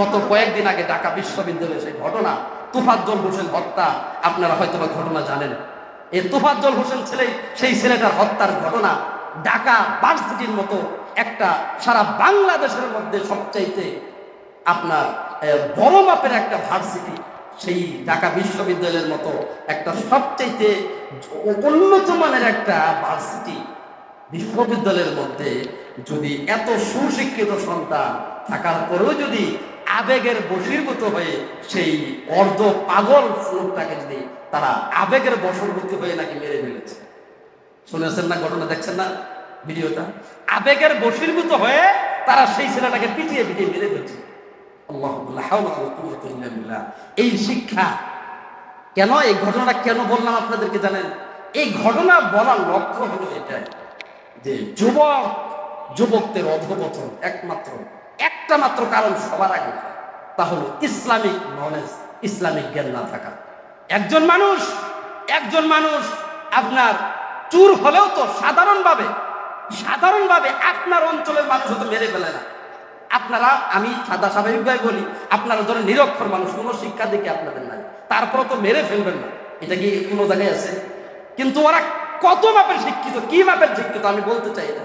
গত কয়েকদিন আগে ঢাকা বিশ্ববিদ্যালয়ে সেই ঘটনা, তোফাজ্জল হোসেন হত্যা, আপনারা হয়তো বা ঘটনা জানেন। এই তোফাজ্জল হোসেন সেই ছেলেটার হত্যার ঘটনা ঢাকা ভার্সিটির মতো একটা সারা বাংলাদেশের মধ্যে সবচাইতে আপনার বড় মাপের একটা ভার্সিটি, সেই ঢাকা বিশ্ববিদ্যালয়ের মতো একটা সবচাইতে উন্নত মানের একটা ভার্সিটি বিশ্ববিদ্যালয়ের মধ্যে যদি এত সুশিক্ষিত সন্তান থাকার পরেও যদি আবেগের বশীভূত হয়ে সেই অর্ধ পাগল লোকটাকে যদি তারা আবেগের বশবর্তী হয়ে নাকি মেরে ফেলেছে। শুনেছেন না ঘটনা, দেখছেন না ভিডিওটা? আবেগের বশীভূত হয়ে তারা সেই ছেলেটাকে পিটিয়ে পিটিয়ে মেরে ফেলছে। এই শিক্ষা কেন, এই ঘটনাটা কেন বললাম আপনাদেরকে জানেন? এই ঘটনা বলার লক্ষ্য হলো এটাই যে যুবকদের অধঃপতন একটা মাত্র কারণ সবার আগে, তা হলো ইসলামিক নলেজ, ইসলামিক জ্ঞান না থাকা। একজন মানুষ আপনার চুর হলেও তো সাধারণভাবে আপনার অঞ্চলের মানুষ তো মেরে ফেলে না। আপনারা, আমি স্বাভাবিকভাবে বলি, আপনারা ধরেন নিরক্ষর মানুষ, কোনো শিক্ষা দিকে আপনাদের নাই, তারপরে তো মেরে ফেলবেন না, এটা কি কোনো জায়গায় আছে? কিন্তু ওরা কত মাপের শিক্ষিত, কি মাপের শিক্ষিত আমি বলতে চাই না,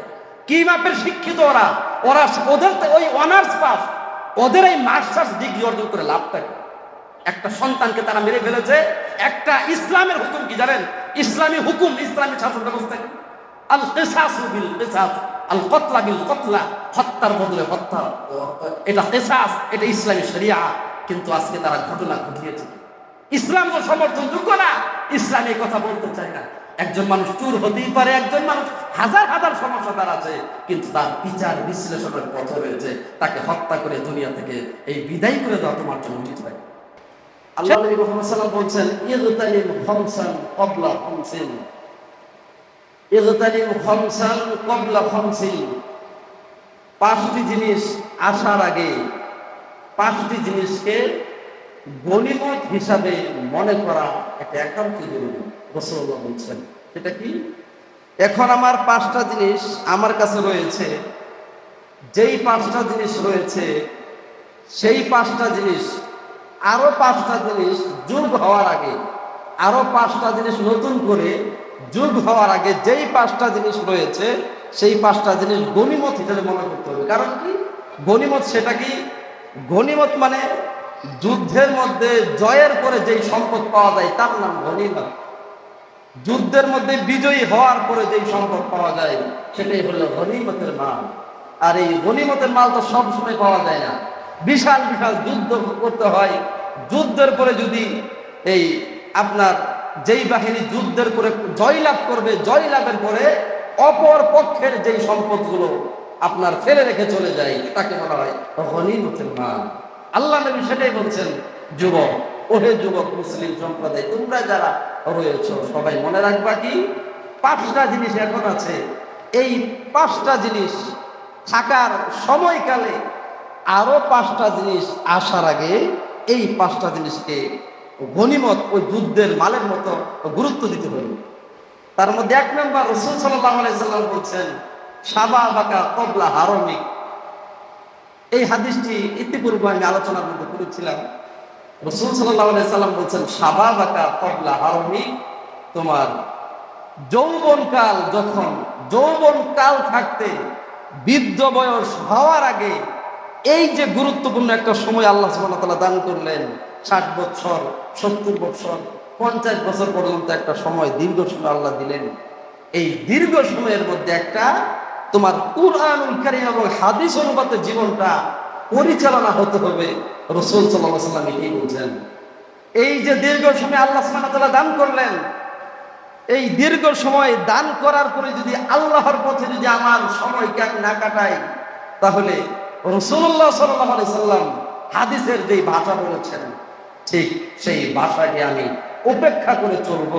কি মাপের শিক্ষিত ওরা ওদের ওই অনার্স পাস, ওদের এই মাস্টার্স ডিগ্রি অর্জন করে লাভটা কি? একটা সন্তানকে তারা মেরে ফেলেছে। একটা ইসলামের হুকুম কি জানেন? ইসলামী হুকুম, ইসলামী শাসন ব্যবস্থা কি? আল কিসাসু বিল কিসাস, আল কতলা বিল কতলা, হত্যার বদলে হত্যা, এটা কিসাস, এটা ইসলামী শরিয়া। কিন্তু আজকে তারা ঘটনা ঘটিয়েছে। ইসলাম তো সমর্থনযোগ্য না, ইসলামী কথা বলতে চায় না। একজন মানুষ চুর হতেই পারে, একজন মানুষ হাজার সমস্যা তার আছে, কিন্তু তার বিচার বিশ্লেষণের পথ রয়েছে। তাকে হত্যা করে দুনিয়া থেকে এই বিদায় করে দেওয়া তোমার জন্য উচিত হয়। আল্লাহ নবী মুহাম্মদ সাল্লাল্লাহু আলাইহি ওয়াসাল্লাম বলছেন, ইগতানিম খামসান ক্বাবলা খামসিন, ইগতানিম খামসান ক্বাবলা খামসিন। পাঁচটি জিনিস আসার আগে, পাঁচটি জিনিসকে গনিমত হিসাবে মনে করা এটা একান্ত জরুরি। রাসূলুল্লাহ বলছেন, এটা কি? এখন আমার পাঁচটা জিনিস আমার কাছে রয়েছে, যেই পাঁচটা জিনিস রয়েছে সেই পাঁচটা জিনিস, আরো পাঁচটা জিনিস যোগ হওয়ার আগে, আরো পাঁচটা জিনিস নতুন করে যোগ হওয়ার আগে যেই পাঁচটা জিনিস রয়েছে সেই পাঁচটা জিনিস গনিমত হিসেবে মনে করতে হবে। কারণ কি গনিমত? সেটা কি? গনিমত মানে যুদ্ধের মধ্যে জয়ের পরে যেই সম্পদ পাওয়া যায় তার নাম গনিমত। যুদ্ধের মধ্যে বিজয়ী হওয়ার পরে যেই সম্পদ পাওয়া যায় সেটাই হলো গনিমতের মাল। আর এই গনিমতের মাল তো সব সময় পাওয়া যায় না, বিশাল যুদ্ধ করতে হয়। যুদ্ধের পরে যদি এই আপনার যেই বাহিনী যুদ্ধের পরে জয়লাভ করবে, জয়লাভের পরে অপর পক্ষের যেই সম্পদগুলো আপনার ফেলে রেখে চলে যায় তাকে বলা হয় গনিমতের মাল। আল্লাহ নবী সেটাই বলছেন, যুবক, ওহে যুবক মুসলিম সম্প্রদায়, তোমরা যারা রয়েছ সবাই মনে রাখবা কি পাঁচটা জিনিস এখন আছে। এই পাঁচটা জিনিস থাকার সময়কালে আরো পাঁচটা জিনিস আসার আগে এই পাঁচটা জিনিসকে গনিমত, ওই যুদ্ধের মালের মতো গুরুত্ব দিতে হবে। তার মধ্যে এক নম্বর, রাসূল সাল্লাল্লাহু আলাইহি সাল্লাম বলছেন, শাবাবাকা ক্বাবলা হারামিক। এই হাদিসটি ইতিপূর্বে আমি আলোচনার মধ্যে করেছিলাম। রাসূল সাল্লাল্লাহু আলাইহি সাল্লাম বলছেন, শাবাবাকা ক্বাবলা হারামিক, তোমার যৌবনকাল, যখন যৌবনকাল থাকতে বৃদ্ধ বয়স হওয়ার আগে, এই যে গুরুত্বপূর্ণ একটা সময় আল্লাহ সুবহানাহু ওয়া তাআলা দান করলেন, 60 বছর, 70 বছর, 50 বছর পর্যন্ত একটা সময়, দীর্ঘ সময় আল্লাহ দিলেন। এই দীর্ঘ সময়ের মধ্যে একটা তোমার কুরআনুল কারীম এবং হাদিস অনুপাতে জীবনটা পরিচালনা হতে হবে। রাসূল সাল্লাল্লাহু আলাইহি ওয়াসাল্লাম এই বলছেন। এই যে দীর্ঘ সময় আল্লাহ সুবহানাহু ওয়া তাআলা দান করলেন, এই দীর্ঘ সময় দান করার পরে যদি আল্লাহর পথে যদি আমার সময়কে আমি না কাটাই, তাহলে রাসূলুল্লাহ সাল্লাল্লাহু আলাইহি সাল্লাম হাদিসের যে ভাষা বলেছেন ঠিক সেই ভাষাকে আমি উপেক্ষা করে চলব।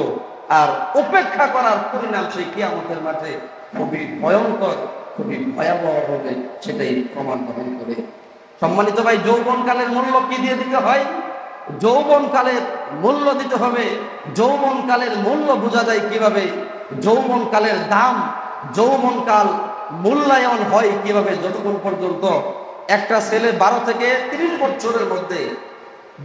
আর উপেক্ষা করার পরিণাম সেই কিয়ামতের মাঠে খুবই ভয়ঙ্কর, খুবই ভয়াবহ হবে, সেটাই প্রমাণ বহন করে। সম্মানিত ভাই, যৌবনকালের মূল্য কি দিয়ে দিতে হয়? যৌবনকালের মূল্য দিতে হবে। যৌবনকালের মূল্য বোঝা যায় কিভাবে? যৌবনকালের দাম, যৌবনকাল মূল্যায়ন হয় কিভাবে? যতক্ষণ পর্যন্ত একটা ছেলে 12 থেকে 30 বছরের মধ্যে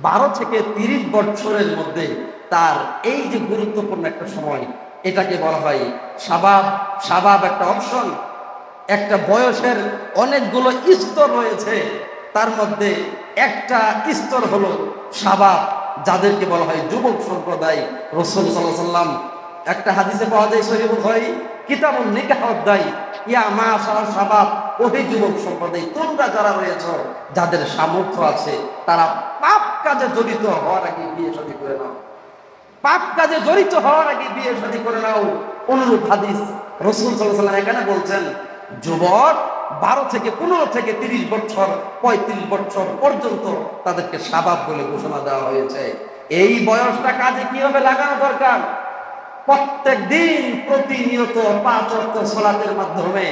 12 থেকে 30 বছরের মধ্যে তার এই যে গুরুত্বপূর্ণ একটা সময়, এটাকে বলা হয় শাবাব। শাবাব একটা অপশন, একটা বয়সের অনেকগুলো স্তর রয়েছে, তার মধ্যে একটা স্তর হলো শাবাব, যাদেরকে বলা হয় যুবক সম্প্রদায়। রাসূল সাল্লাল্লাহু আলাইহি ওয়াসাল্লাম একটা হাদিসে পাওয়া যায়, সহিহ বুখারী কিতাবুন নিকাহ অধ্যায়, ইয়া মাশাআল শাবাব, ওহে যুবক সম্প্রদায়, তোমরা যারা রয়েছ, যাদের সামর্থ্য আছে, তারা পাপ কাজে জড়িত হওয়ার আগে বিয়ে শাদী করে নাও। পাপ কাজে জড়িত হওয়ার আগে বিয়ে শাদী করে নাও। অনুরূপ হাদিস রাসূল সাল্লাল্লাহু আলাইহি ওয়াসাল্লাম এখানে বলছেন, যুবক 12 থেকে 15 থেকে 30 বছর 35 বছর পর্যন্ত তাদেরকে শাবাব বলে ঘোষণা দেওয়া হয়েছে। এই বয়সটা কাজে কিভাবে লাগানো দরকার? প্রত্যেক দিন প্রতিনিয়ত 5 ওয়াক্ত সালাতের মাধ্যমে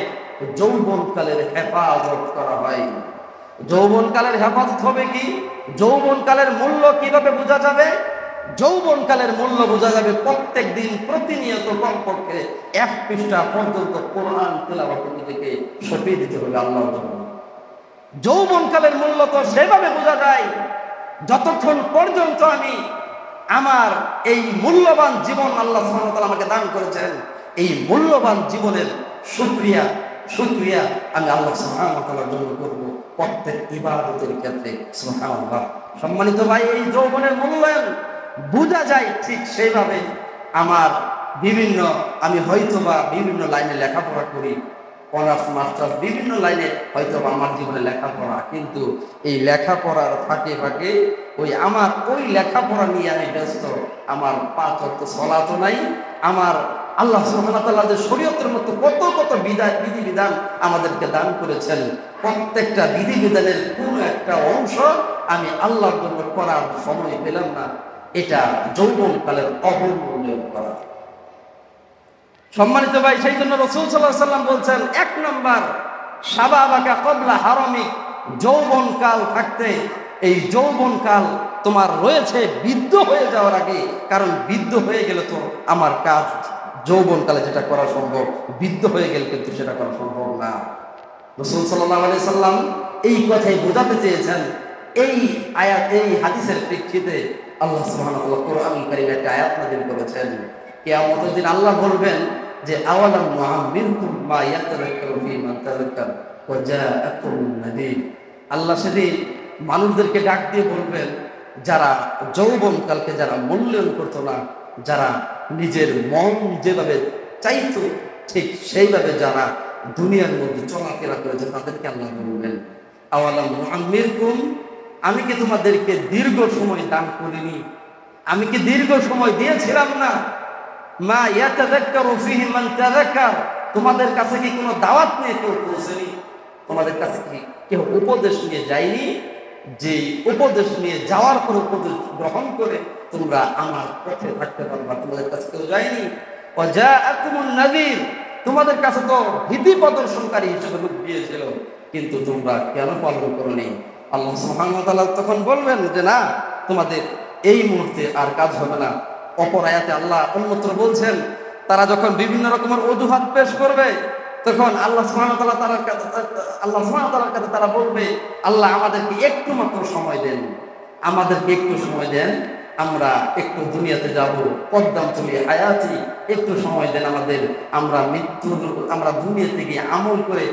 যৌবনকালের হেফাজত করা হয়। যৌবনকালের হেফাজত হবে কি? যৌবনকালের মূল্য কিভাবে বোঝা যাবে? যৌবনকালের মূল্য বোঝা যাবে প্রত্যেক দিন প্রতিনিয়ত কমপক্ষে 1 পৃষ্ঠা পর্যন্ত কোরআন তেলাওয়াত নিজেকে সঁপে দিতে হবে আল্লাহর জন্য। যৌবনকালের মূল্য তো সেভাবে বোঝা যায়, যতক্ষণ পর্যন্ত আমি আমার এই মূল্যবান জীবন আল্লাহ সুবহানাহু ওয়া তাআলা আমাকে দান করেছেন, এই মূল্যবান জীবনের শুকরিয়া আমি আল্লাহ সুবহানাহু ওয়া তাআলার জন্য করব প্রত্যেক ইবাদতের ক্ষেত্রে। সুবহানাল্লাহ। সম্মানিত ভাই, এই যৌবনের মূল্যায়ন বোঝা যায় ঠিক সেইভাবে আমার আমি হয়তোবা বিভিন্ন লাইনে লেখাপড়া করি, অনার্স মাস্টার্স বিভিন্ন লাইনে হয়তোবা আমার জীবনে লেখাপড়া, কিন্তু এই লেখাপড়ার ফাঁকে ফাঁকে আমার ওই লেখাপড়া নিয়ে আমি ব্যস্ত। আমার 5 ওয়াক্ত সালাতও নাই, আমার আল্লাহ সুবহানাহু ওয়া তাআলা যে শরীয়তের মতো কত কত বিধিবিধান আমাদেরকে দান করেছেন, প্রত্যেকটা বিধিবিধানের কোন একটা অংশ আমি আল্লাহর জন্য করার সময় পেলাম না। এটা যৌবনকালের অবমূল্যায়ন করা। সম্মানিত ভাই, সেই জন্য রাসূল সাল্লাল্লাহু আলাইহি ওয়াসাল্লাম বলছেন, 1 নাম্বার শাবাবাকা ক্বাবলা হারামিক, যৌবনকাল থাকতে, এই যৌবনকাল তোমার রয়েছে বৃদ্ধ হয়ে যাওয়ার আগে, কারণ বৃদ্ধ হয়ে গেলে তো আমার কাজ যৌবনকালে যেটা করা সম্ভব, বৃদ্ধ হয়ে গেলে কিন্তু সেটা করা সম্ভব না। রাসূল সাল্লাল্লাহু আলাইহি সাল্লাম এই কথাই বোঝাতে চেয়েছেন। এই আয়াত, এই হাদিসের প্রেক্ষিতে আল্লাহ সুবহানাহু ওয়া তাআলা কোরআনুল কারীমে একটা আয়াত নাযিল করেছেন। কিয়ামতের দিন আল্লাহ বলবেন যে আওয়ালাম নুআম্মিরকুম মা ইয়াতাযাক্কারু ফী মান তাযাক্কার ওয়া জাআকুম নাযীর। আল্লাহ সেদিন মানুষদেরকে ডাক দিয়ে বলবেন, যারা যৌবনকালকে যারা মূল্যায়ন করতো না, যারা নিজের মন যেভাবে চাইতো ঠিক সেইভাবে যারা দুনিয়ার মধ্যে চলাফেরা করেছে, তাদেরকে আল্লাহ বলবেন, আওয়ালাম নুআম্মিরকুম, আমি কি তোমাদেরকে দীর্ঘ সময় দান করিনি? আমি কি দীর্ঘ সময় দিয়েছিলাম না? মা ইয়াতাযাক্কারু ফীহি মান তাযাক্কার, তোমাদের কাছে কি কোনো দাওয়াত নিয়ে কেউ পৌঁছেনি? তোমাদের কাছে কি কেউ উপদেশ নিয়ে যায়নি? যে উপদেশ নিয়ে যাওয়ার পর উপদেশ গ্রহণ করে তোমরা আমার পথে থাকতে পারবা, তোমাদের কাছে কেউ যায়নি? ওয়া জাআকুমুন নাযীর, তোমাদের কাছে তো ভীতি প্রদর্শনকারী হিসেবে লোক দিয়েছিল, কিন্তু তোমরা কেন পালন করোনি? আল্লাহ সুবহানাহু ওয়া তাআলা তখন বলবেন যে না, তোমাদের এই মুহূর্তে আর কাজ হবে না। অপর আয়াতে আল্লাহ অন্যত্র বলছেন, তারা যখন বিভিন্ন রকমের অজুহাত পেশ করবে, তখন আল্লাহ সুবহানাহু ওয়া তাআলার কাছে তারা বলবে, আল্লাহ আমাদেরকে একটু মাত্র সময় দেন, আমাদেরকে একটু সময় দেন, আমরা একটু দুনিয়াতে যাব, কদ্দাম তুলি হায়াতি, একটু সময় দেন আমাদের, আমরা দুনিয়া থেকে আমল করে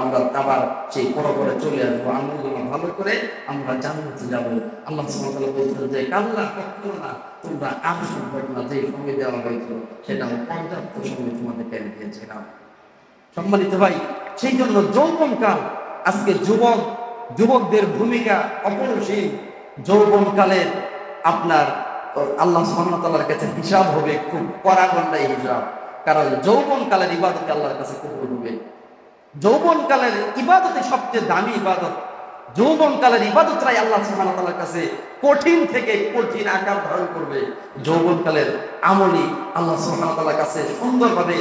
আমরা আবার সেই পরপরে চলে আসবো, আমল ভালো করে আমরা জান্নাতে যাব। আল্লাহ সুবহানাহু ওয়া তাআলা বলছেন যে কাল্লা, কখনো না, তোমরা আর সম্ভব না, যে সময় দেওয়া হয়েছিল সেটা পর্যাপ্ত সময় তোমাদেরকে আমি দিয়েছিলাম। সম্মানিত ভাই, সেই জন্য যৌবনকাল, আজকে যুবকদের ভূমিকা অপরিসীম। যৌবনকালের আপনার আল্লাহ সুবহানাহু ওয়া তাআলার কাছে হিসাব হবে খুব কড়াগন্ডাই হিসাব, কারণ যৌবনকালের ইবাদতে আল্লাহর কাছে কবুল হবে। যৌবনকালের ইবাদতে সবচেয়ে দামি ইবাদত। যৌবনকালের ইবাদতরাই আল্লাহ সুবহানাহু ওয়া তাআলার কাছে কঠিন থেকে কঠিন আকার ধারণ করবে। যৌবনকালের আমলই আল্লাহ সুবহানাহু ওয়া তাআলার কাছে সুন্দরভাবে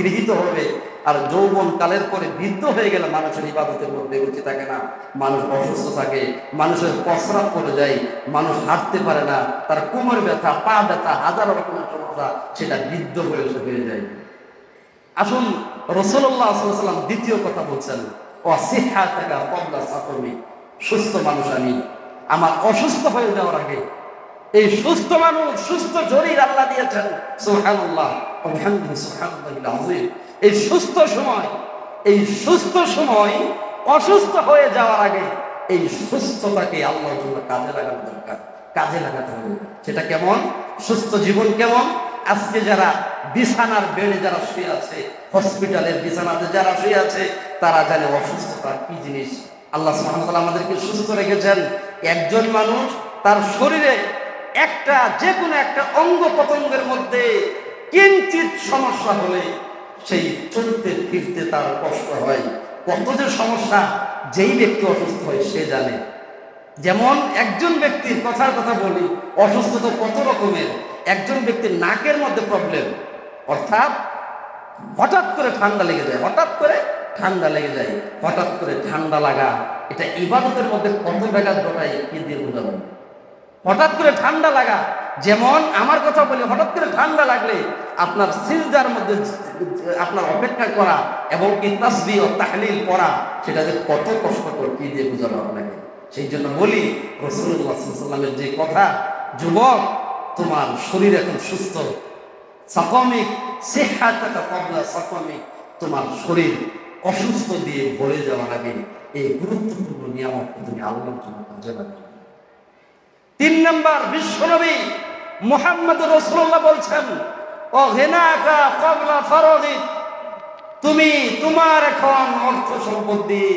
গৃহীত হবে। আর যৌবনকালের পরে বৃদ্ধ হয়ে গেলে মানুষের ইবাদতের মধ্যে রুচি থাকে না, মানুষ অসুস্থ থাকে, মানুষের প্রস্রাব পড়ে যায়, মানুষ হাঁটতে পারে না, তার কোমর ব্যথা, পা ব্যথা, হাজার রকমের সমস্যা, সেটা বৃদ্ধ বয়সে হয়ে যায়। আসুন রাসূলুল্লাহ সাল্লাল্লাহু আলাইহি ওয়াসাল্লাম দ্বিতীয় কথা বলছেন, ওয়াসিহাতাকা ক্বাবলা সাকমি, সুস্থ মানুষ আমি, আমার অসুস্থ হয়ে যাওয়ার আগে এই সুস্থ মানুষ, সুস্থ শরীর আল্লাহ দিয়েছেন, সুবহানাল্লাহ ওয়া বিহামদিহি সুবহানাল্লাহিল আযীম। এই সুস্থ সময় অসুস্থ হয়ে যাওয়ার আগে এই সুস্থতাকে আল্লাহর জন্য কাজে লাগানো দরকার, কাজে লাগাতে হবে। সেটা কেমন? সুস্থ জীবন কেমন? আজকে যারা বিছানার বেডে যারা শুয়ে আছে, হসপিটালের বিছানাতে যারা শুয়ে আছে, তারা জানে অসুস্থতা কি জিনিস। আল্লাহ সুবহানাহু ওয়া তাআলা আমাদেরকে সুস্থ রেখেছেন। একজন মানুষ তার শরীরে একটা যে কোনো একটা অঙ্গ প্রত্যঙ্গের মধ্যে কিঞ্চিত সমস্যা হলে সেই চলতে ফিরতে তার কষ্ট হয়। কত যে সমস্যা যেই ব্যক্তি অসুস্থ হয় সে জানে। যেমন একজন ব্যক্তির কথার কথা বলি, অসুস্থতা কত রকমের। একজন ব্যক্তির নাকের মধ্যে প্রবলেম, অর্থাৎ হঠাৎ করে ঠান্ডা লেগে যায়, হঠাৎ করে ঠান্ডা লেগে যায়। হঠাৎ করে ঠান্ডা লাগা এটা ইবাদতের মধ্যে কত ব্যাঘাত ঘটায় কি দিয়ে বোঝাবো? হঠাৎ করে ঠান্ডা লাগা, যেমন আমার কথা বলি, হঠাৎ করে ঠান্ডা লাগলে আপনার সিজদার মধ্যে আপনার অপেক্ষা করা এবং কি তাসবিহ ও তাহলিল পড়া, সেটা যে কত কষ্টকর কি দিয়ে বোঝাবো আপনাকে। সেই জন্য বলি রাসূলুল্লাহ সাল্লাল্লাহু আলাইহি ওয়াসাল্লামের যে কথা, যুবক তোমার শরীর এখন সুস্থ, সাকামিক সিহাতাকা ক্বাবলা সাকামিক, তোমার শরীর অসুস্থ দিয়ে ভরে যাওয়ার আগে এই গুরুত্বপূর্ণ নিয়ামত তুমি আল্লাহর জন্য কাজে লাগাও। 3 নম্বর, বিশ্বনবী মুহাম্মদুর রাসূলুল্লাহ বলছেন, ও গিনাকা ক্বাবলা ফারাগিক, তুমি তোমার এখন অর্থ সম্পদ দিয়ে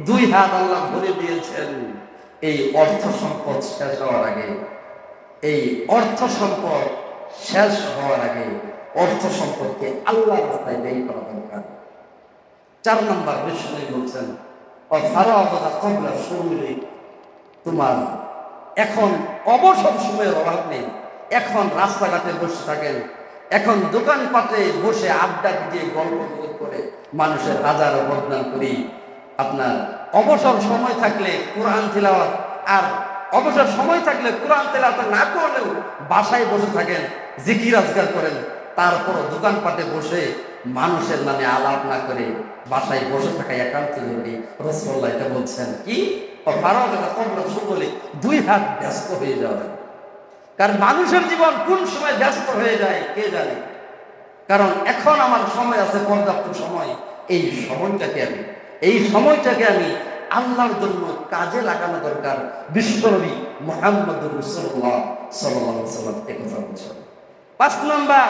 2 হাত আল্লাহ ভরে দিয়েছেন। এই অর্থ সম্পদ শেষ হওয়ার আগে, এই অর্থ সম্পদ শেষ হওয়ার আগে অর্থ সম্পদকে আল্লাহর রাস্তায় ব্যয় করা দরকার। 4 নম্বর, বিশ্বনবী বলছেন, ও ফারাগা ক্বাবলা শুরুরি, তোমার এখন অবসর সময়ের অভাব নেই। এখন রাস্তাঘাটে বসে থাকেন, এখন দোকানপাটে বসে আড্ডা দিয়ে গল্প করে মানুষের হাজারো বদনাম করি। আপনার অবসর সময় থাকলে কোরআন তিলাওয়াত, আর অবসর সময় থাকলে কোরআন তিলাওয়াত না করলেও বাসায় বসে থাকেন, জিকির আজকার করেন, তারপরও দোকানপাটে বসে মানুষের নামে আলাপ না করে বাসায় বসে থাকা একান্ত জরুরি। রাসূলুল্লাহ এটা বলছেন কি? ফারাগা ক্বাবলা শুরুরি, 2 হাত ব্যস্ত হয়ে যাওয়া। কারণ মানুষের জীবন কোন সময় ব্যস্ত হয়ে যায় কে জানে। কারণ এখন আমার সময় আছে, পর্যাপ্ত সময়, এই সময়টাকে আমি আল্লাহর জন্য কাজে লাগানো দরকার। বিশ্বনবী মুহাম্মদুর রাসূলুল্লাহ সাল্লাল্লাহু আলাইহি ওয়াসাল্লাম এই কথা বলেছেন। 5 নম্বর,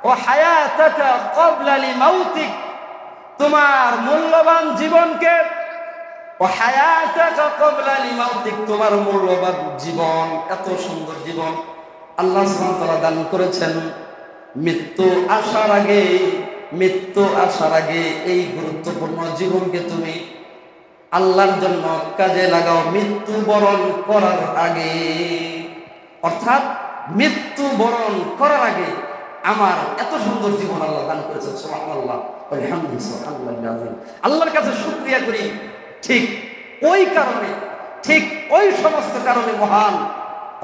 ও হায়াতাকা ক্বাবলা লিমাউতিক, তোমার মূল্যবান জীবনকে, ও হায়াতাকা ক্বাবলা লিমাউতিক, তোমার মূল্যবান জীবন, এত সুন্দর জীবন আল্লাহ সুবহানাহু ওয়া তাআলা দান করেছেন। মৃত্যু আসার আগে এই গুরুত্বপূর্ণ জীবনকে তুমি আল্লাহর জন্য কাজে লাগাও। মৃত্যুবরণ করার আগে, অর্থাৎ মৃত্যুবরণ করার আগে আমার এত সুন্দর জীবন আল্লাহ দান করেছেন। সুবহানাল্লাহ আলহামদুলিল্লাহ সুবহানাল্লাহিল আযীম। আল্লাহর কাছে শুকরিয়া করি। ঠিক ওই কারণে, ঠিক ওই সমস্ত কারণে মহান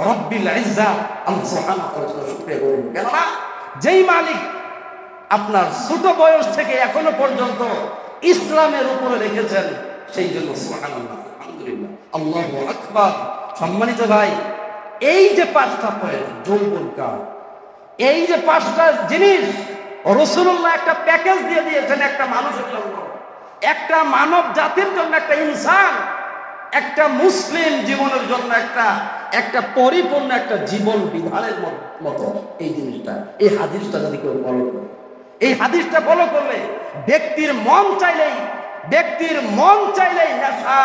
রব্বিল ইজ্জাত আল্লাহ সুবহানাহু ওয়া তাআলা শুকরিয়া করুন। কেননা যেই মালিক আপনার ছোট বয়স থেকে এখনো পর্যন্ত ইসলামের উপরে রেখেছেন, সেই জন্য সুবহানাল্লাহ আলহামদুলিল্লাহ আল্লাহু আকবার। সম্মানিত ভাই, এই যে 5টা পয়েন্ট, যৌবনকাল, এই যে 5টা জিনিস রাসূলুল্লাহ একটা প্যাকেজ দিয়ে দিয়েছেন একটা মানুষের জন্য, একটা মানব জাতির জন্য, একটা ইনসান, একটা মুসলিম জীবনের জন্য একটা পরিপূর্ণ একটা জীবন বিধানের মতো এই জিনিসটা। এই হাদিসটা যদি কেউ ফলো করে, এই হাদিসটা ফলো করলে ব্যক্তির মন চাইলেই নেশা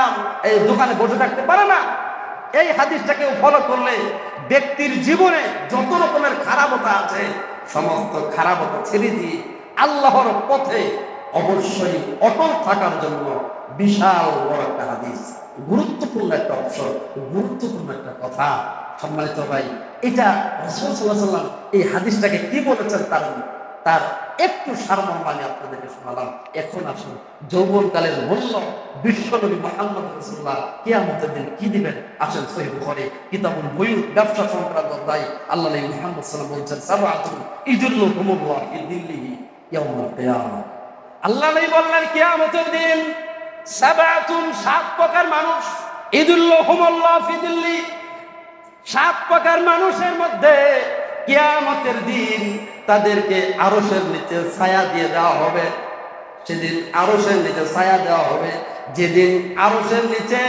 এই দোকানে বসে থাকতে পারে না। এই হাদিসটা কেউ ফলো করলে ব্যক্তির জীবনে যত রকমের খারাপতা আছে সমস্ত খারাপতা ছেড়ে দিয়ে আল্লাহর পথে অবশ্যই অটল থাকার জন্য বিশাল বড় একটা হাদিস, গুরুত্বপূর্ণ একটা অপশন, গুরুত্বপূর্ণ একটা কথা। সম্মানিত ভাই, এটা রাসূল সাল্লাল্লাহু আলাইহি ওয়াসাল্লাম এই হাদিসটাকে কি বলেছেন তার একটু সারমর্ম আমি আপনাদেরকে শোনালাম। এখন আসুন যৌবনকালের মূল্য বিশ্বনবী মুহাম্মদ রাসূলুল্লাহ কিয়ামতের দিন কি দিবেন। আসেন সহিহ বুখারী কিতাবুল বুয়ু, ব্যবসা সংক্রান্ত অধ্যায়, আল্লাহ নবী মুহাম্মদ সাল্লাল্লাহু আলাইহি ওয়াসাল্লাম বলছেন, ইযিল্লুহুমুল্লাহু ফি যিল্লিহি ইয়াউমাল কিয়ামাহ। আল্লাহ নবী বললেন কিয়ামতের দিন সাবাতুন, 7 প্রকার মানুষ, ইদুল্লাহুমুল্লাহ ফি দিল্লি, 7 প্রকার মানুষের মধ্যে কিয়ামতের দিন তাদেরকে আরশের নিচে ছায়া দিয়ে দেওয়া হবে। সেদিন আরশের নিচে ছায়া দেওয়া হবে, যেদিন আরশের নিচে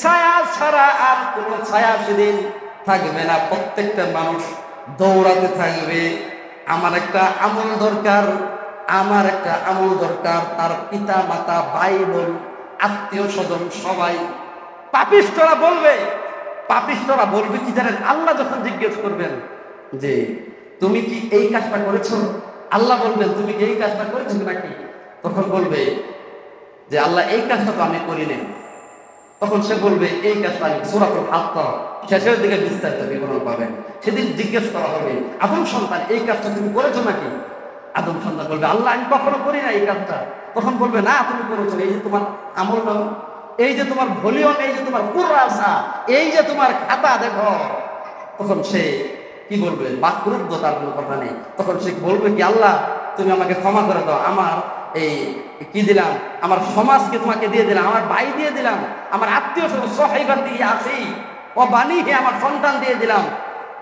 ছায়া ছাড়া আর কোনো ছায়া সেদিন থাকবে না। প্রত্যেকটা মানুষ দৌড়াতে থাকবে, আমার একটা আমল দরকার, আমার একটা আমল দরকার। তার পিতা মাতা, ভাই বোন, আত্মীয় স্বজন সবাই। পাপিষ্ঠরা বলবে কি জানেন? আল্লাহ যখন জিজ্ঞেস করবেন যে তুমি কি এই কাজটা করেছো, আল্লাহ বলবেন তুমি কি এই কাজটা করেছো নাকি? তখন বলবে যে আল্লাহ এই কাজটা তো আমি করিনি। তখন সে বলবে এই কাজটা আমি, সূরাতুল হাক্কা শেষের দিকে বিস্তারিত বিবরণ পাবেন। সেদিন জিজ্ঞেস করা হবে আদম সন্তান এই কাজটা তুমি করেছো নাকি? আদম সন্তান বলবে আল্লাহ আমি কখনো করি না এই কাজটা। তখন বলবে না তুমি করেছো, এই যে তোমার আমল নাম, এই যে তোমার ভলিউম, এই যে তোমার কুরআসা, এই যে তোমার খাতা দেখো। তখন সে কি বলবে? বাকরুদ্ধ, তার কোনো কথা নেই। তখন সে বলবে কি আল্লাহ তুমি আমাকে ক্ষমা করে দাও, আমার এই কি দিলাম, আমার সমাজকে তোমাকে দিয়ে দিলাম, আমার ভাই দিয়ে দিলাম, আমার আত্মীয় স্বজন সহাইবার দিয়ে আসি ও বানিয়ে আমার সন্তান দিয়ে দিলাম,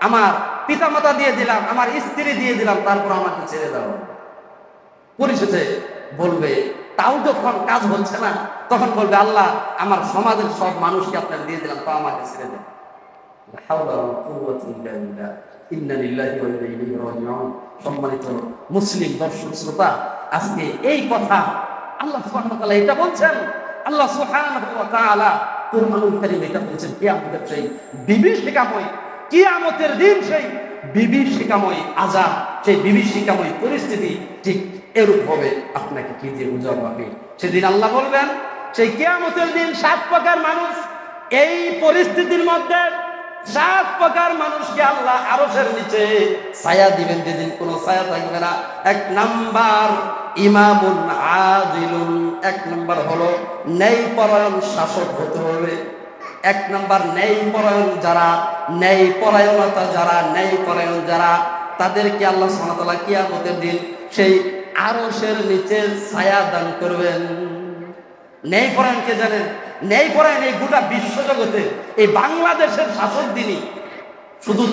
আমার পিতামাতা দিয়ে দিলাম, আমার স্ত্রী দিয়ে দিলাম, তারপর আমাকে ছেড়ে দাও। পরিশেষে বলবে, তাও যখন কাজ হচ্ছে না, তখন বলবে আল্লাহ আমার সমাজের সব মানুষকে আপনার দিয়ে দিলাম, তো আমাকে ছেড়ে দেন। সম্মানিত মুসলিম দর্শক শ্রোতা, আজকে এই কথা আল্লাহ সুবহানাহু ওয়া তাআলা এটা বলছেন। আল্লাহ সুবহানাহু ওয়া তাআলা কুরআনুল কারীম এটা বলছেন কিয়ামতের সেই বিভীষিকাময়, কিয়ামতের দিন সেই বিভীষিকাময় আযাব, সেই বিভীষিকাময় পরিস্থিতি ঠিক এরূপ হবে। আপনাকে কি দিয়ে বুঝাবো আমি? সেদিন আল্লাহ বলবেন সেই কিয়ামতের দিন 7 প্রকার মানুষ, এই পরিস্থিতির মধ্যে 7 প্রকার মানুষকে আল্লাহ আরশের নিচে ছায়া দিবেন, যেদিন কোনো ছায়া থাকবে না। 1 নাম্বার ইমামুন আদিলুন, 1 নাম্বার হলো ন্যায়পরায়ণ শাসক হতে হবে। 1 নাম্বার ন্যায়পরায়ণ যারা, ন্যায়পরায়ণতা যারা, ন্যায়পরায়ণ যারা, তাদেরকে আল্লাহ সুবহানাহু ওয়া তাআলা কিয়ামতের দিন সেই আরশের নিচে ছায়া দান করবেন। ন্যায়পরায়ণ কে জানেন? ন্যায়পরায়ণ এই গোটা বিশ্বজগতে এই বাংলাদেশের শাসক যিনি, শুধু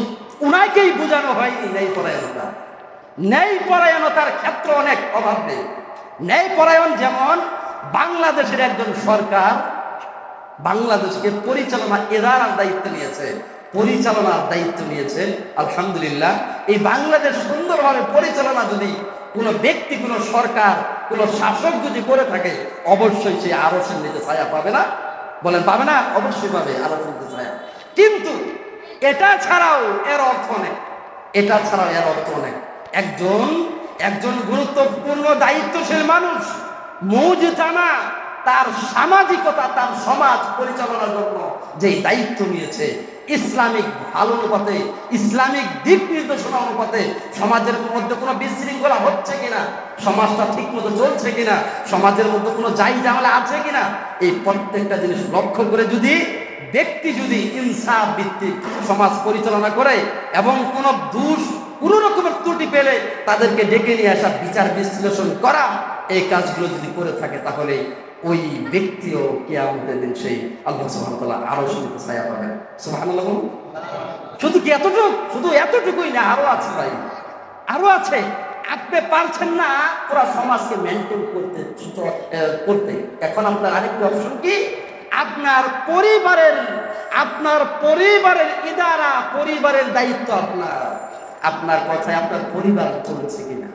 উনাকেই বোঝানো হয়নি ন্যায়পরায়ণতা। ন্যায়পরায়ণতার ক্ষেত্র অনেক অভাব নেই। ন্যায়পরায়ণ যেমন বাংলাদেশের একজন সরকার বাংলাদেশকে পরিচালনা এদারার দায়িত্ব নিয়েছে, পরিচালনার দায়িত্ব নিয়েছে। আলহামদুলিল্লাহ, এই বাংলাদেশ সুন্দরভাবে পরিচালনা যদি কোনো ব্যক্তি, কোনো সরকার, কোনো শাসক যদি করে থাকে, অবশ্যই সে আরশের নিচে ছায়া পাবে না? বলেন পাবে না? অবশ্যই পাবে আরশের নিচে ছায়া। কিন্তু এটা ছাড়াও এর অর্থ অনেক, এটা ছাড়াও এর অর্থ অনেক। একজন গুরুত্বপূর্ণ দায়িত্বশীল মানুষ মুজতামা, তার সামাজিকতা, তার সমাজ পরিচালনার জন্য যেই দায়িত্ব নিয়েছে, ইসলামিক ভালো অনুপাতে, ইসলামিক দিক নির্দেশনা অনুপাতে সমাজের মধ্যে কোনো বিশৃঙ্খলা হচ্ছে কিনা, সমাজটা ঠিক মতো চলছে কিনা, সমাজের মধ্যে কোনো যাই ঝামেলা আছে কিনা, এই প্রত্যেকটা জিনিস লক্ষ্য করে যদি ব্যক্তি যদি ইনসাফ ভিত্তিক সমাজ পরিচালনা করে এবং কোনো রকমের ত্রুটি পেলে তাদেরকে ডেকে নিয়ে আসা, বিচার বিশ্লেষণ করা, এই কাজগুলো যদি করে থাকে, তাহলে ওই ব্যক্তিও কিয়ামতের দিন সেই আল্লাহ সুবহানাহু ওয়া তাআলা আরশের নিচে ছায়া পাবেন। সুবহানাল্লাহ। শুধু কি এতটুকু? শুধু এতটুকুই না, আরো আছে ভাই, আরো আছে। আপনি পারছেন না পুরো সমাজকে মেনটেন করতে, এখন আপনার আরেকটি অপশন কি? আপনার পরিবারের ইদারা, পরিবারের দায়িত্ব আপনার কথায় আপনার পরিবার চলছে কিনা,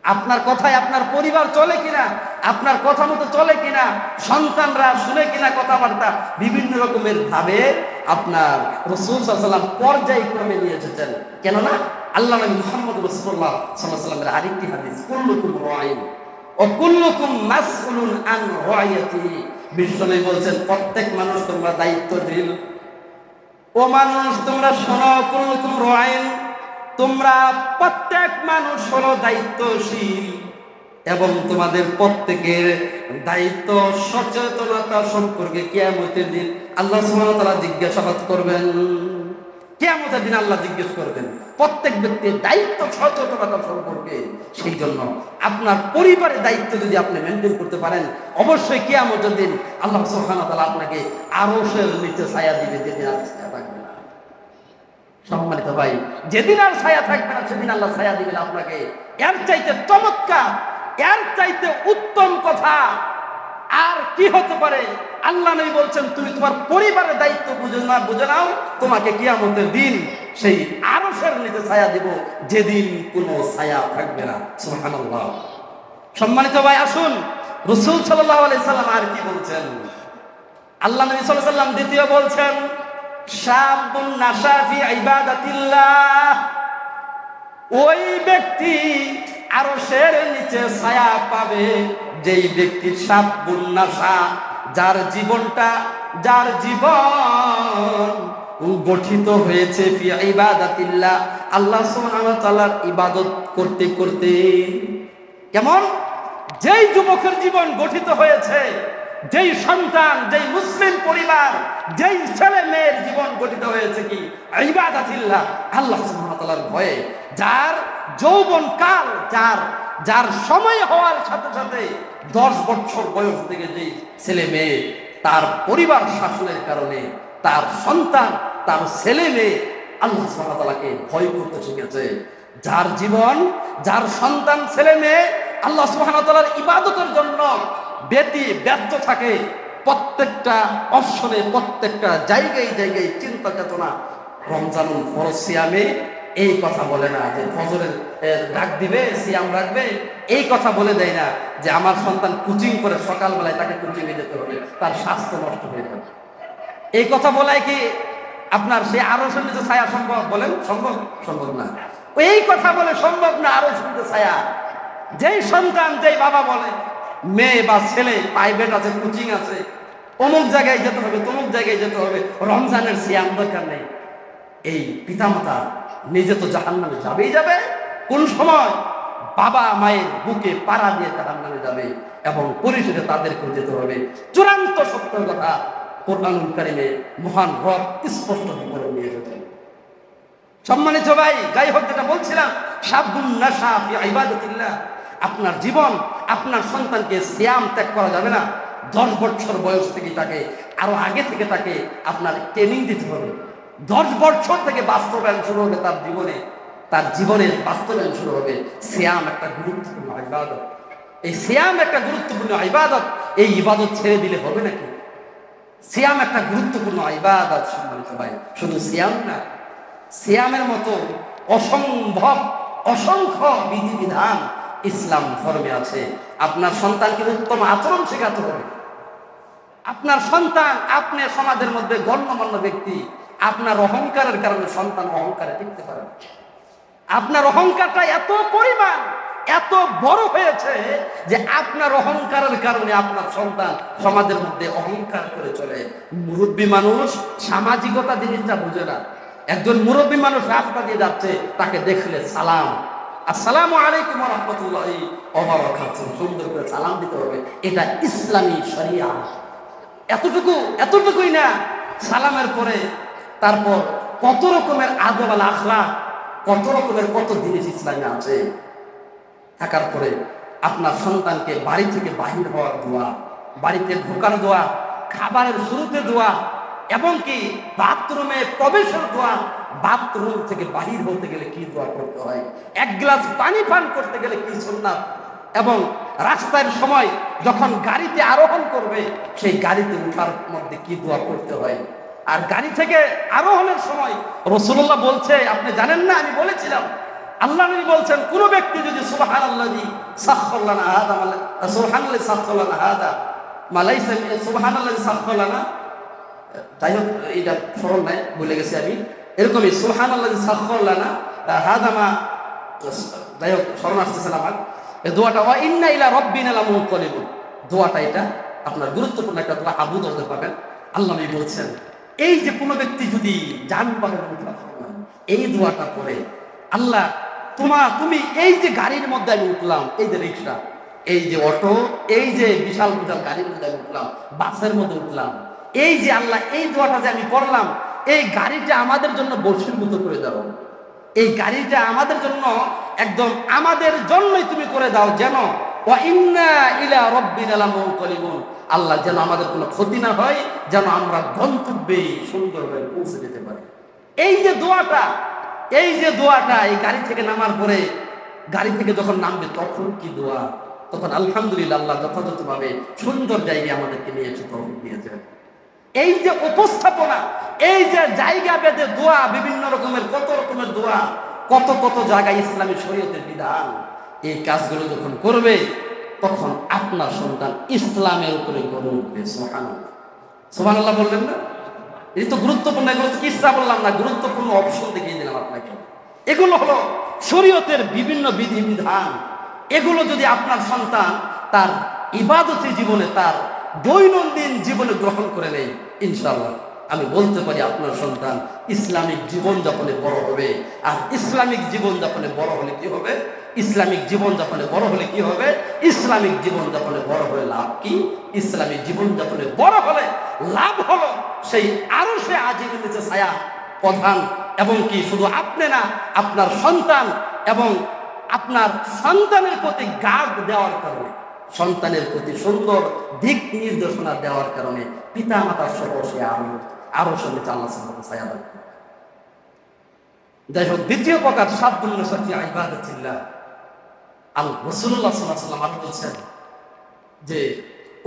আপনার কথায় আপনার পরিবার চলে কিনা, আপনার কথা মতো চলে কিনা, সন্তানরা শুনে কিনা কথাবার্তা, বিভিন্ন রকমের ভাবে আপনার রাসূল সাল্লাল্লাহু আলাইহি ওয়াসাল্লাম পর্যায়ক্রমে নিয়ে এসেছেন। কেননা আল্লাহ নবী মুহাম্মদ রাসূলুল্লাহ সাল্লাল্লাহু আলাইহি ওয়াসাল্লামের আরেকটি হাদিস, কুল্লুকুম রাঈন ওয়া কুল্লুকুম মাসউলুন আন রাইয়াতিহি, বিশ্বনবী বলেছেন প্রত্যেক মানুষ তোমরা দায়িত্বশীল। ও মানুষ তোমরা শোনো, কুল্লুকুম রাঈন, তোমরা প্রত্যেক মানুষ হলো দায়িত্বশীল এবং তোমাদের প্রত্যেকের দায়িত্ব সচেতনতা সম্পর্কে কিয়ামতের দিন আল্লাহ সুবহানাহু ওয়া তাআলা জিজ্ঞাসাবাদ করবেন। কিয়ামতের দিন আল্লাহ জিজ্ঞেস করবেন প্রত্যেক ব্যক্তির দায়িত্ব সচেতনতা সম্পর্কে। সেই জন্য আপনার পরিবারের দায়িত্ব যদি আপনি মেনটেন করতে পারেন, অবশ্যই কিয়ামতের দিন আল্লাহ সুবহানাহু ওয়া তাআলা আপনাকে আরশের নিচে ছায়া দিবে, যেদিন আর ছায়া থাকবে না। সম্মানিত ভাই, যেদিন আর ছায়া থাকবে না সেদিন আল্লাহ ছায়া দিবেন আপনাকে। এর চাইতে চমৎকার, এর চাইতে উত্তম কথা আর কি হতে পারে? আল্লাহ নবী বলছেন, তুমি তোমার পরিবারের দায়িত্ব বুঝে নাও, তোমাকে কিয়ামতের দিন সেই আরশের নিচে ছায়া দিব, যেদিন কোনো ছায়া থাকবে না। সুবহানাল্লাহ। সম্মানিত ভাই, আসুন রাসূল সাল্লাল্লাহু আলাইহি সাল্লাম আর কি বলছেন। আল্লাহ নবী সাল্লাল্লাহু আলাইহি সাল্লাম দ্বিতীয় বলছেন, শাবুন নাশা ফি ইবাদাতিল্লাহ, ওই ব্যক্তি আরশের নিচে ছায়া পাবে যেই ব্যক্তি শাবুন নাশা, যার জীবন গঠিত হয়েছে ফি ইবাদাতিল্লাহ, আল্লাহ সুবহানাহু ওয়া তাআলার ইবাদত করতে করতে। কেমন? যেই যুবকের জীবন গঠিত হয়েছে, যেই সন্তান, যেই মুসলিম পরিবার, যেই ছেলে মেয়ের জীবন গঠিত হয়েছে কি ইবাদাতিল্লাহ, আল্লাহ সুবহানাহু ওয়া তাআলার ভয়ে, যার যৌবন কাল, যার সময় হওয়ার সাথে সাথে 10 বছর বয়স থেকে যেই ছেলে মেয়ে তার পরিবার শাসনের কারণে তার সন্তান, তার ছেলে মেয়ে আল্লাহ সুবহানাহু ওয়া তাআলাকে ভয় করতে শিখেছে, যার জীবন, যার সন্তান, ছেলে মেয়ে আল্লাহ সুবহানাহু ওয়া তাআলার ইবাদতের জন্য ব্যর্থ থাকে, প্রত্যেকটা অপশনে, প্রত্যেকটা জায়গায় জায়গায় চিন্তা চেতনা রমজানুল ফরজ সিয়ামে এই কথা বলে না যে ফজরের ডাক দিবে, সিয়াম রাখবে, এই কথা বলে দেয় না যে আমার সন্তান কোচিং করে সকালবেলায় তাকে কোচিংয়ে যেতে হবে, তার স্বাস্থ্য নষ্ট হয়ে যাবে। এই কথা বলাই কি আপনার সেই আরশের নিচে ছায়া সম্ভব? বলেন সম্ভব? সম্ভব না। এই কথা বলে সম্ভব না আরশের নিচে ছায়া। যেই সন্তান, যেই বাবা বলে মেয়ে বা ছেলে প্রাইভেট আছে, কোচিং আছে, অমুক জায়গায় যেতে হবে, তমুক জায়গায় যেতে হবে, রমজানের সিয়াম দরকার নেই, এই পিতামাতা নিজে তো জাহান্নামে যাবেই যাবে। কোন সময়? বাবা মায়ের বুকে পাড়া দিয়ে জাহান্নামে যাবে এবং পরিশেষে তাদেরকে যেতে হবে। চূড়ান্ত সত্য কথা কোরআনুল কারীমে মহান রব স্পষ্ট করে নিয়ে এসেছেন। সম্মানিত ভাই, যাই হোক, যেটা বলছিলাম, শাবুন নাশা ফি ইবাদাতিল্লাহ, আপনার জীবন, আপনার সন্তানকে সিয়াম ত্যাগ করা যাবে না। 10 বছর বয়স থেকে তাকে, আরো আগে থেকে তাকে আপনার ট্রেনিং দিতে হবে। 10 বছর থেকে বাস্তবায়ন শুরু হবে তার জীবনের বাস্তবায়ন শুরু হবে। সিয়াম একটা গুরুত্বপূর্ণ ইবাদত। এই সিয়াম একটা গুরুত্বপূর্ণ ইবাদত। এই ইবাদত ছেড়ে দিলে হবে নাকি? সিয়াম একটা গুরুত্বপূর্ণ ইবাদত। সম্মানিত ভাই, শুধু সিয়াম না, সিয়ামের মতো অসংখ্য বিধিবিধান ইসলাম ধর্মে আছে। আপনার সন্তানকে উত্তম আচরণ শেখাতে হবে। আপনার সন্তান, আপনি সমাজের মধ্যে গণ্যমান্য ব্যক্তি, আপনার অহংকারের কারণে সন্তান অহংকারে টিকতে পারে। আপনার অহংকারটা এত পরিমাণ, এত বড় হয়েছে যে আপনার অহংকারের কারণে আপনার সন্তান সমাজের মধ্যে অহংকার করে চলে। মুরব্বী মানুষ সামাজিকতা জিনিসটা বুঝে না। একজন মুরব্বী মানুষ রাস্তা দিয়ে যাচ্ছে, তাকে দেখলে সালাম, আসসালামু আলাইকুম ওয়া রাহমাতুল্লাহি ওয়া বারাকাতুহু, সুন্দর করে সালাম দিতে হবে। এটা ইসলামী শরিয়া। এতটুকুই না, সালামের পরে তারপর কত রকমের আদব আল আখলাক, কত রকমের কত জিনিস ইসলামে আছে। থাকার পরে আপনার সন্তানকে বাড়ি থেকে বাহির হওয়ার দোয়া, বাড়িতে ঢোকার দোয়া, খাবারের শুরুতে দোয়া, এবং কি বাথরুমে প্রবেশের দোয়া, বাথরুম থেকে বাহির হতে গেলে কি দোয়া করতে হয়, এক গ্লাস পানি পান করতে গেলে কি সুন্নাত, এবং রাস্তার সময় যখন গাড়িতে আরোহণ করবে সেই গাড়িতে ওঠার মধ্যে কি দোয়া করতে হয়। আর গাড়ি থেকে আরোহণের সময় রাসূলুল্লাহ বলছে, আপনি জানেন না? আমি বলেছিলাম, আল্লাহ নবী বলছেন, কোন ব্যক্তি যদি সুবহানাল্লাযী সাখখারা লানা হাদা, সুবহানাল্লাযী সাখখারা লানা হাদা মালাইসা, সুবহানাল্লাযী সাখখারা লানা, যাই হোক এটা স্মরণ নাই, ভুলে গেছি আমি, এরকমই সুবহানাল্লাযী সাখখারা লানা হাদা মা, যাই হোক স্মরণ আসতেছে না আমার। এই দোয়াটা ওয়া ইন্না ইলা রাব্বিনা লামুনকালিবুন, দোয়াটা এটা আপনার গুরুত্বপূর্ণ একটা দোয়া, আবু দাউদে পাবেন। আল্লাহ নবী বলছেন, এই যে কোনো ব্যক্তি যদি যানবাহনের মধ্যে এই দোয়াটা পড়ে, আল্লাহ তুমি এই যে গাড়ির মধ্যে আমি উঠলাম, এই যে রিক্সা, এই যে অটো, এই যে বিশাল বিশাল গাড়ির মধ্যে আমি উঠলাম, বাসের মধ্যে উঠলাম, এই যে আল্লাহ এই দোয়াটা যে আমি পড়লাম, এই গাড়িটা আমাদের জন্য বশীভূত করে দাও, এই গাড়িটা আমাদের জন্য একদম আমাদের জন্যই তুমি করে দাও, যেন ওয়া ইন্না ইলা রাব্বিনা লামুনকালিবুন, আল্লাহ যেন আমাদের কোনো ক্ষতি না হয়, যেন আমরা গন্তব্যে সুন্দরভাবে পৌঁছে যেতে পারি। এই যে দোয়াটা, এই যে দোয়াটা, এই গাড়ি থেকে নামার পরে, গাড়ি থেকে যখন নামবে তখন কি দোয়া, তখন আলহামদুলিল্লাহ আল্লাহ যথাযথভাবে সুন্দর জায়গায় আমাদেরকে নিয়ে এসে তৌফিক দিয়েছেন। এই যে উপস্থাপনা, এই যে জায়গা ভেদে দোয়া, বিভিন্ন রকমের কত রকমের দোয়া, কত কত জায়গায় ইসলামী শরীয়তের বিধান, এই কাজগুলো যখন করবে তখন আপনার সন্তান ইসলামের উপরে গড়ে উঠবে। সুবহানাল্লাহ, সুবহানাল্লাহ বললেন না? এই তো গুরুত্বপূর্ণ, এগুলো তো কিসা বললাম না, গুরুত্বপূর্ণ অপশন দেখিয়ে দিলাম আপনাকে। এগুলো হলো শরীয়তের বিভিন্ন বিধিবিধান। এগুলো যদি আপনার সন্তান তার ইবাদতি জীবনে, তার দৈনন্দিন জীবনে গ্রহণ করে নেই, ইনশাআল্লাহ আমি বলতে পারি আপনার সন্তান ইসলামিক জীবনযাপনে বড় হবে। আর ইসলামিক জীবনযাপনে বড় হলে কি হবে? ইসলামিক জীবনযাপনে বড় হলে কি হবে? ইসলামিক জীবনযাপনে বড় হলে লাভ কি? ইসলামিক জীবনযাপনে বড় হলে লাভ হলো সেই আরশে আজিমের নিচে ছায়া প্রধান, এবং কি শুধু আপনি না, আপনার সন্তান এবং আপনার সন্তানের প্রতি গার্ড দেওয়ার কারণে, সন্তানের প্রতি সুন্দর দিক নির্দেশনা দেওয়ার কারণে পিতা মাতার সহ সে আরো সঙ্গে আল্লাহ ছায়া দেয়। যাই হোক, দ্বিতীয় প্রকার সাদুল্লাহ ইবাদাতিল্লাহ, রাসূলুল্লাহ সাল্লাল্লাহু আলাইহি ওয়াসাল্লাম বলছেন যে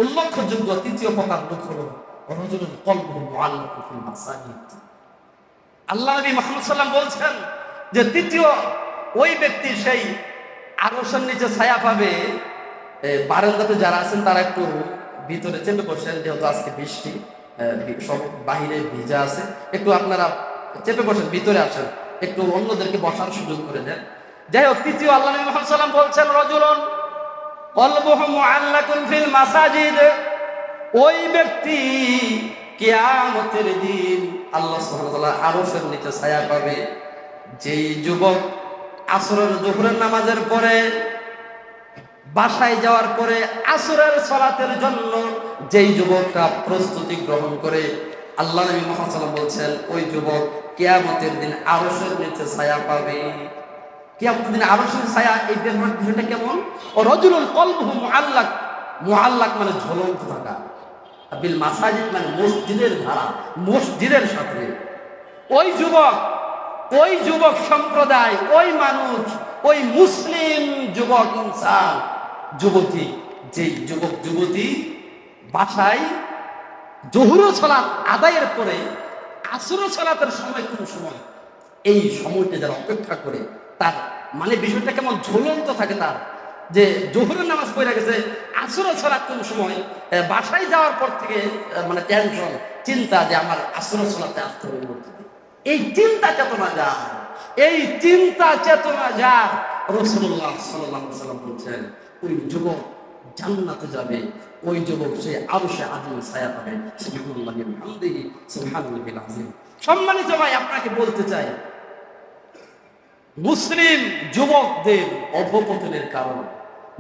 উল্লেখযোগ্য তৃতীয় প্রকার লোক হলো রাজুলুন কলবুহু মুআল্লাকুন ফিল মাসাজিদ। আল্লাহ নবী মুহাম্মদ সাল্লাল্লাহু আলাইহি ওয়াসাল্লাম বলছেন যে তৃতীয় ওই ব্যক্তি সেই আরশের নিচে ছায়া পাবে। বারান্দাতে যারা আছেন তারা একটু ভিতরে চেপে বসেন, যেহেতু আজকে বৃষ্টি, সব বাহিরে ভিজা আছে, একটু আপনারা চেপে বসেন, ভিতরে আসেন, একটু অন্যদেরকে বসার সুযোগ করে দেন। যাই হোক, তৃতীয় আল্লাহ নবী মুহাম্মদ সাল্লাল্লাহু আলাইহি ওয়াসাল্লাম বলছেন রাজুলুন কলবুহু মুআল্লাকুন ফিল মাসাজিদ। ওই ব্যক্তি কিয়ামতের দিন আল্লাহ সুবহানাহু ওয়া তাআলা আরশের নিচে ছায়া পাবে। যেই যুবক আসরের জোহরের নামাজের পরে বাসায় যাওয়ার পরে আসরের সালাতের জন্য যেই যুবকটা প্রস্তুতি গ্রহণ করে, আল্লাহ নবী মুহাম্মদ সাল্লাল্লাহু আলাইহি ওয়াসাল্লাম বলছেন ওই যুবক কিয়ামতের দিন আরশের নিচে ছায়া পাবে। কিয়ামতের দিন আরশের ছায়া, এই বিষয়টা কেমন? ও রাজুলুন কলবুহু মুআল্লাক, মুআল্লাক মানে ঝুলন্ত থাকা, বিল মাসাজিদ মানে মসজিদের ধারা, মসজিদের সাথে। ওই যুবক সম্প্রদায়, ওই মানুষ, ওই মুসলিম যুবক ইনসান, যুবতী, যেই যুবক যুবতী বাসায় জোহর সালাত আদায়ের পরে আসর সালাতের সময়, কোন সময়, এই সময়টা যারা অপেক্ষা করে, তার মানে বিষয়টা কেমন ঝুলন্ত থাকে তার, যে জোহরের নামাজ পড়ে গেছে, আসর সালাত কোন সময়, বাসায় যাওয়ার পর থেকে মানে টেনশন, চিন্তা যে আমার আসর সালাতে আসতে হবে। এই চিন্তা চেতনা যার, এই চিন্তা চেতনা যার, রাসূলুল্লাহ সাল্লাল্লাহু আলাইহি ওয়াসাল্লাম বলছেন ওই যুবক জান্নাতে যাবে, ওই যুবক সে আরশে আজিম ছায়া পাবে। সুবহানাল্লাহি ওয়া বিহামদিহি সুবহানাল্লাহিল আযীম। সম্মানিত ভাই, আপনাকে বলতে চাই, মুসলিম যুবকদের অধঃপতনের কারণ,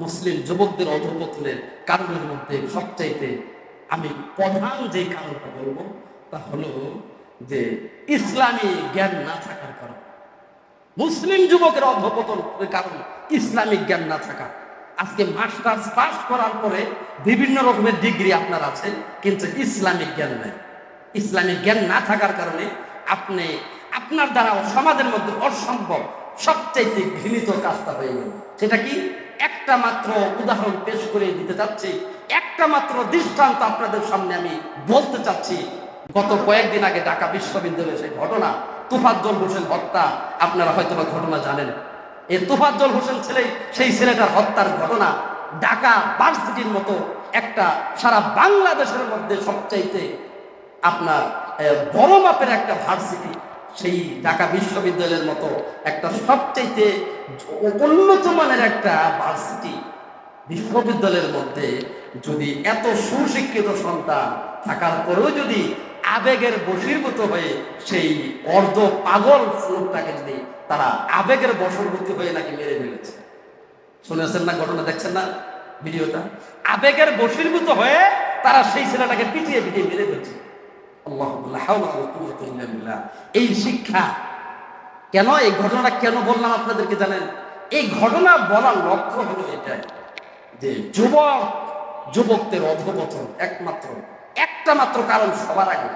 মুসলিম যুবকদের অধঃপতনের কারণের মধ্যে সবচাইতে আমি প্রধান যে কারণটা বলবো তা হলো যে ইসলামী জ্ঞান না থাকার কারণ। মুসলিম যুবকের অধঃপতনের কারণ ইসলামিক জ্ঞান না থাকা। আজকে মাস্টার্স পাস করার পরে বিভিন্ন রকমের ডিগ্রি আপনার আছে, কিন্তু ইসলামিক জ্ঞান নাই। ইসলামিক জ্ঞান না থাকার কারণে আপনি আপনার দ্বারা সমাজের মধ্যে অসম্ভব সবচাইতে ঘৃণিত কাজটা হয়ে গেল। সেটা কি? একটা মাত্র উদাহরণ পেশ করে দিতে চাচ্ছি, একটা মাত্র দৃষ্টান্ত আপনাদের সামনে আমি বলতে চাচ্ছি। গত কয়েকদিন আগে ঢাকা বিশ্ববিদ্যালয়ের সেই ঘটনা, তোফাজ্জল হোসেন হত্যা, আপনারা হয়তো বা ঘটনা জানেন। এই তোফাজ্জল হোসেন সেই ছেলেটার হত্যার ঘটনা ঢাকা ভার্সিটির মতো একটা সারা বাংলাদেশের মধ্যে সবচাইতে আপনার বড় মাপের একটা ভার্সিটি, সেই ঢাকা বিশ্ববিদ্যালয়ের মতো একটা সবচাইতে উন্নত মানের একটা ভার্সিটি, বিশ্ববিদ্যালয়ের মধ্যে যদি এত সুশিক্ষিত সন্তান থাকার পরেও যদি আবেগের বশীভূত হয়ে সেই অর্ধ পাগল লোকটাকে যদি তারা আবেগের বশবর্তী হয়ে নাকি মেরে ফেলেছে। শুনেছেন না ঘটনা, দেখছেন না ভিডিওটা? আবেগের বশীভূত হয়ে তারা সেই ছেলেটাকে পিটিয়ে পিটিয়ে মেরে ফেলছে। আল্লাহুল হাওলা ওয়ালা কুওয়াতা ইল্লা বিল্লাহ। এই শিক্ষা কেন, এই ঘটনাটা কেন বললাম আপনাদেরকে জানেন? এই ঘটনা বলার লক্ষ্য হলো এটাই যে যুবকদের অধঃপতন একটা মাত্র কারণ সবার আগে,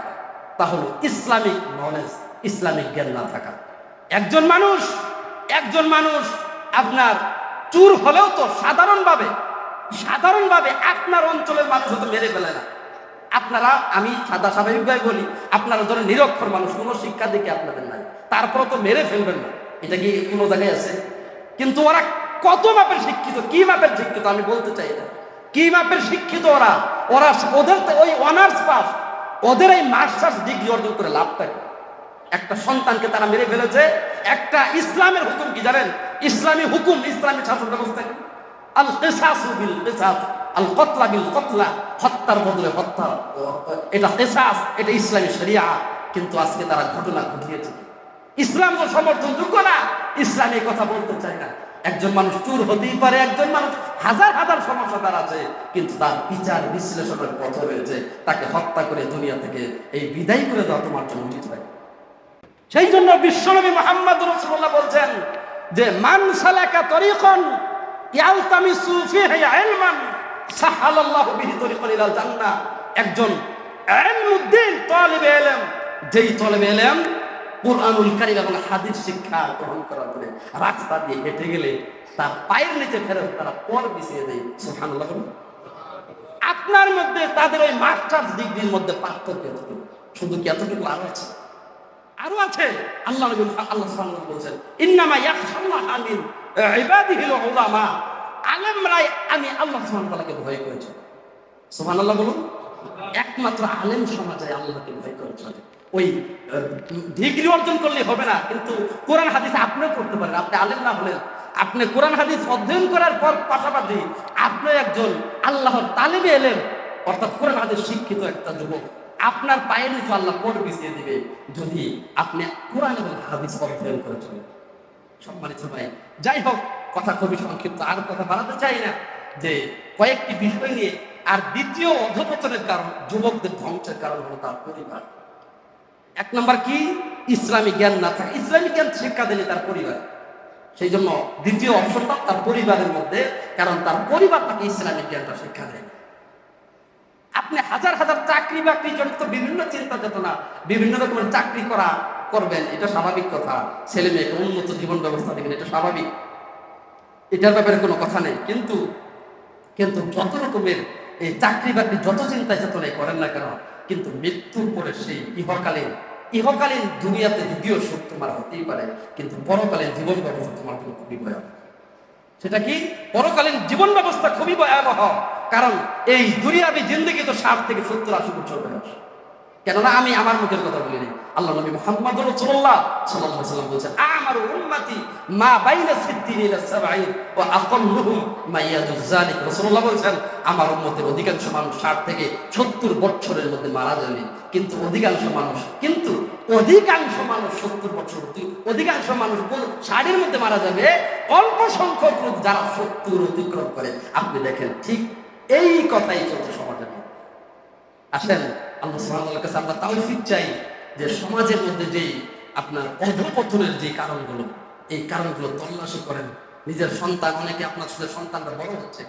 তা হলো ইসলামিক নলেজ, ইসলামিক জ্ঞান না থাকা। একজন মানুষ আপনার চুর হলেও তো সাধারণভাবে আপনার অঞ্চলের মানুষ হয়তো মেরে ফেলে না। আপনারা, আমি স্বাভাবিকভাবে বলি, আপনারা ধরেন নিরক্ষর মানুষ, কোনো শিক্ষা দিকে আপনাদের নাই, তারপরে তো মেরে ফেলবেন না, এটা কি কোনো জায়গায় আছে? কিন্তু ওরা কত মাপের শিক্ষিত, কি মাপের শিক্ষিত আমি বলতে চাই না, কি মাপের শিক্ষিত ওরা ওদের ওই অনার্স পাস, ওদের এই মাস্টার্স ডিগ্রি অর্জন করে লাভটা কি? একটা সন্তানকে তারা মেরে ফেলেছে। একটা ইসলামের হুকুম কি জানেন? ইসলামী হুকুম, ইসলামী শাসন ব্যবস্থা কি? আল কিসাসু বিল কিসাস, আল কতলা বিল কতলা, হত্যার বদলে হত্যা, এটা কিসাস, এটা ইসলামী শরিয়া। কিন্তু আজকে তারা ঘটনা ঘটিয়েছে। ইসলাম তো সমর্থনযোগ্য না, ইসলাম এই কথা বলতে চায় না। একজন মানুষ চুর হতেই পারে, একজন মানুষ হাজার সমস্যা তার আছে, কিন্তু তার বিচার বিশ্লেষণের পথ রয়েছে। তাকে হত্যা করে দুনিয়া থেকে এই বিদায় করে দেওয়া তোমার জন্য উচিত হয়। সেই জন্য বিশ্বনবী মুহাম্মদ রাসূলুল্লাহ বলছেন যে মান সালাকা তরিকান ইয়ালতামিসু ফিহি ইলমান সাহালাল্লাহু বিহি তরিকান ইলাল জান্নাহ। একজন ইলমুদ্দিন তালিবে ইলম, যেই তালিবে ইলম কুরআনুল কারীম এবং হাদিস শিক্ষা গ্রহণ করার পরে রাস্তা দিয়ে হেঁটে গেলে তার পায়ের নিচে ফেরেশতারা পর বিছিয়ে দেয়। সুবহানাল্লাহ। আপনার মধ্যে তাদের ওই মাস্টার্স ডিগ্রির মধ্যে পার্থক্য এতটুকু, শুধু কি এতটুকু? আরো আছে। আল্লাহ সুবহানাহু ওয়া তাআলা বলেছেন ইন্নামা ইয়াখশাল্লাহা মিন ইবাদিহিল উলামা। আলেমরাই আমি আল্লাহ সুবহানাহু ওয়া তাআলাকে ভয় করেছি। সুবহানাল্লাহ বলুন। একমাত্র আলেম সমাজে আল্লাহকে ভয় করেছে। ওই ডিগ্রি অর্জন করলে হবে না, কিন্তু কোরআন হাদিস আপনিও করতে পারেন। আপনি আলেম না হলেন, আপনি কোরআন হাদিস অধ্যয়ন করার পর পাশাপাশি আপনি একজন আল্লাহর তালিবে এলেন, অর্থাৎ কোরআন হাদিস শিক্ষিত একটা যুবক। আপনার পায়ের নিচে আল্লাহ পর বিছিয়ে দিবে যদি আপনি কোরআন এবং হাদিস অধ্যয়ন করেছেন। সম্মানিত ভাই, যাই হোক, কথা খুবই সংক্ষিপ্ত, আর কথা বাড়াতে চাই না, যে কয়েকটি বিষয় নিয়ে। আর দ্বিতীয় অধঃপতনের কারণ, যুবকদের ধ্বংসের কারণ হলো তার পরিবার। এক নম্বর কি? ইসলামী জ্ঞান না থাকা। ইসলামী জ্ঞান শিক্ষা দিলে তার পরিবার। সেই জন্য দ্বিতীয় অপশনটা তার পরিবারের মধ্যে, কারণ তার পরিবার তাকে ইসলামিক জ্ঞানটা শিক্ষা দেয়। আপনি হাজার চাকরি বাকরি জনিত বিভিন্ন চিন্তা চেতনা, বিভিন্ন রকমের চাকরি করবেন, এটা স্বাভাবিক কথা। ছেলে মেয়েকে উন্নত জীবন ব্যবস্থা দেবেন, এটা স্বাভাবিক, এটার ব্যাপারে কোনো কথা নেই। কিন্তু যত রকমের এই চাকরি বাকরি, যত চিন্তা চেতনায় করেন না কেন, কিন্তু মৃত্যুর পরে সেই ইহকালীন দুনিয়াতে যদিও সুখ তোমার হতেই পারে, কিন্তু পরকালীন জীবন ব্যবস্থা তোমার জন্য খুবই ভয়াবহ। সেটা কি? পরকালীন জীবন ব্যবস্থা খুবই ভয়াবহ। কারণ এই দুনিয়াবী জিন্দেগি তো 60 থেকে 70-80 বছর বয়স। কেননা আমি আমার মুখের কথা বলিনি, আল্লাহ নবী মুহাম্মদ রাসূলুল্লাহ সাল্লাল্লাহু আলাইহি ওয়াসাল্লাম বলেছেন আমারু উম্মতি মা বাইনা 60 ইলা 70 ওয়া আকাল্লুহুম মা ইয়াজুজ যালিক। রাসূলুল্লাহ বলেছেন আমার উম্মতের অধিকাংশ মানুষ 60 থেকে 70 বছরের মধ্যে মারা যাবে, কিন্তু অধিকাংশ মানুষ 70 বছর, অধিকাংশ মানুষ 60-এর মধ্যে মারা যাবে। অল্প সংখ্যক লোক যারা 70 অতিক্রম করে। আপনি দেখেন, ঠিক এই কথাই চলছে সমাজের মধ্যে। আসেন আল্লাহ সুবহানাহু ওয়া তাআলার কাছে আমরা তাওফিক চাই যে সমাজের মধ্যে যেই আপনার অধঃপতনের যে কারণগুলো, এই কারণগুলো তল্লাশি করেন। নিজের সন্তান, অনেকে আপনার সন্তানরা বড় হচ্ছে,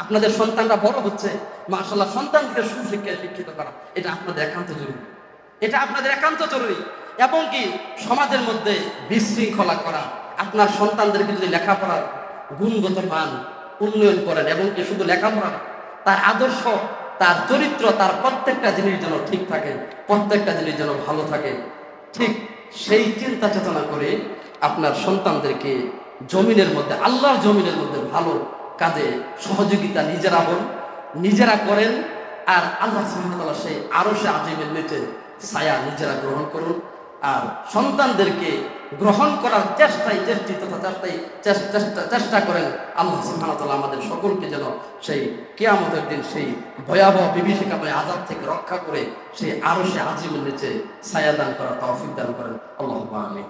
আপনাদের সন্তানরা বড় হচ্ছে, মাশাআল্লাহ, সন্তানকে সুশিক্ষায় শিক্ষিত করা এটা আপনাদের একান্ত জরুরি, এটা আপনাদের একান্ত জরুরি। এবং কি সমাজের মধ্যে বিশৃঙ্খলা করা, আপনার সন্তানদেরকে যদি লেখাপড়ার গুণগত মান উন্নয়ন করেন, এবং কি শুধু লেখাপড়া, তার আদর্শ, তার চরিত্র, তার প্রত্যেকটা জিনিস যেন ঠিক থাকে, প্রত্যেকটা জিনিস যেন ভালো থাকে, ঠিক সেই চিন্তা চেতনা করে আপনার সন্তানদেরকে জমিনের মধ্যে, আল্লাহর জমিনের মধ্যে ভালো কাজে সহযোগিতা নিজেরা করেন। আর আল্লাহ সুবহানাহু ওয়া তাআলা সেই আরশে আজিমের নিচে ছায়া নিজেরা গ্রহণ করুন। আর সন্তানদেরকে গ্রহণ করার চেষ্টা করেন। আল্লাহ সুবহানাহু ওয়া তাআলা আমাদের সকলকে যেন সেই কিয়ামতের দিন সেই ভয়াবহ বিভীষিকাময় আযাব থেকে রক্ষা করে সেই আরশে আজিমের নিচে ছায়া দান করার তৌফিক দান করেন। আল্লাহুম্মা আমিন।